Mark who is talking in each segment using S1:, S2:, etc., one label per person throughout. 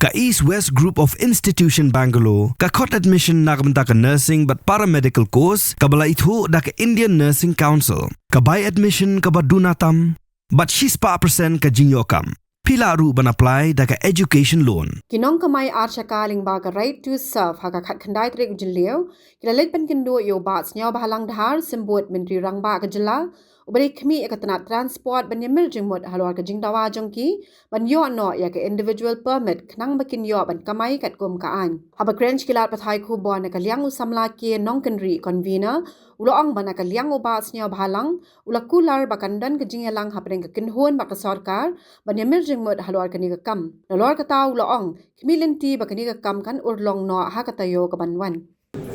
S1: Ka East West Group of Institution Bangalore, ka khot admission nak benta ka nursing but paramedical course, ka bala itu da ka Indian Nursing Council. Ka buy admission ka badunatam, but she's pa percent ka jinyokam. Pila ru ban apply da ka education loan.
S2: Kinong Kamai Shaka ling ba ka right to serve ha ka khat khandai trek Jylla, kilalit pen kindo yo ba snyaw bahalang dhar simbot menteri rang ba ka Jylla. Ubari kami ikatanat transport ban yamir jingmot halwar ka jing Dawa jongki ban yo no ya ka individual permit khnang bakin yo ban Kamai kat kum kaan. Haba cringe kilat pathai khubon na kalyang usamla ki nong kenri convener uloong ban na kalyang uba snyaw bahalang ulakular bakandan ka jing yalang hapreng ka kinhon ba ka Sorkar ban yamir jingmot halwar ka ni ka kam. Nalor ka taw uloong kami lenti ba ka ni ka kam kan urlong no ha ka tayo ka banwan.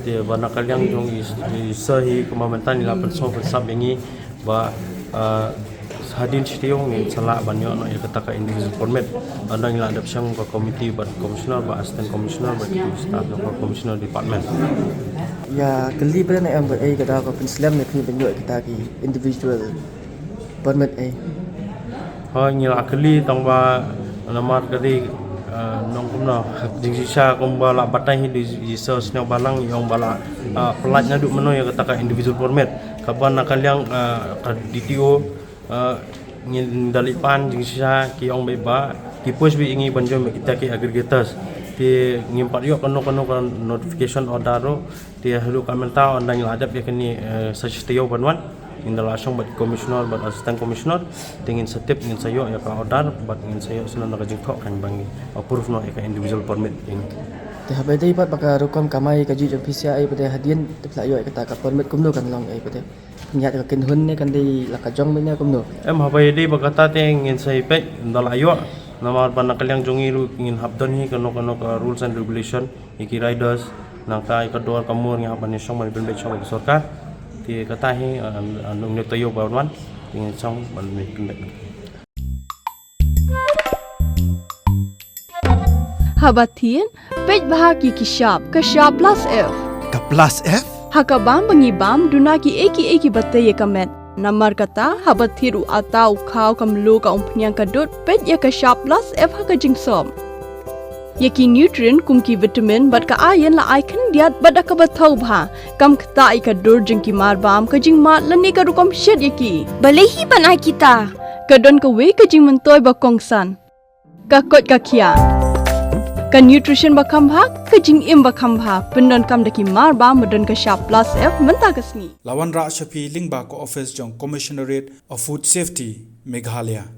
S3: Dia banakal yang jong isahi kemampuan nila pensong pensap ini ba hadin setiong ni salah banyak nak yang kata individual permit anda nila ada siang ba komiti ba komisioner ba assistant komisioner ba staff ba komisioner department
S4: ya kali pada nak ambil kata ko penslam ni kini bentuk kita ki individual permit
S3: nila kali tang ba namar kali nong kumna jingsi kumba la batai di sosnya balang yang bala pelatnya duk meno yang kata individual permit kapan nakal yang DTO ngin dalipan jingsi ki yang beba ki pos bi ingi banjo kita ki aggregators ti ngimpat yo kono notification order ro ti halu kamenta ondang ladap ya kini Taïew banwan ingin langsung buat komisioner, buat asisten komisioner, ingin setiap ingin saya ya ka order, buat ingin saya senang nak jengkok kan bangi approve no ya ka individual permit ini.
S4: Teh pada ipat baka rukam Kamai ka juj PCI pada hadian tepla yo kata ka permit kumno kan long pada nyat ka kinhun ne kan di lakajong benya kumno.
S3: Habai di baka ta ingin saya pek ndal ayo nama banakal yang jongi ingin habdan hi kano ka rules and regulation iki riders nangka kedua kamu yang apa ni song ban ben song Sorkar thì cái tay nông nghiệp Taïew vào đoán thì xong mình kinh bệnh.
S5: Habatin, pej bahagi kishap, kashap plus F.
S1: Ka plus F?
S5: Hakabam bangibam dunaki eki batay kamet. Namar kata habatiru atau kau kamlu ka umpnyang kadut pej ya kashap plus F hakajingsom. Yaki nutrient kumki vitamin bat ka iron la Ïakren diat bada ka bathau bha kam khta I ka dur jingki marbam ka jing mat lani ka rukom shed yaki balehi banai kita ka don ka we ka jing mentoy ba kongsan ka kot ka khia ka nutrition ba kham bha ka jing im ba kham bha pendon kam daki marbam badon ka sharp plus F menta ka sni
S6: lawan ra shapi ling ba ko office jong commissionerate of food safety Meghalaya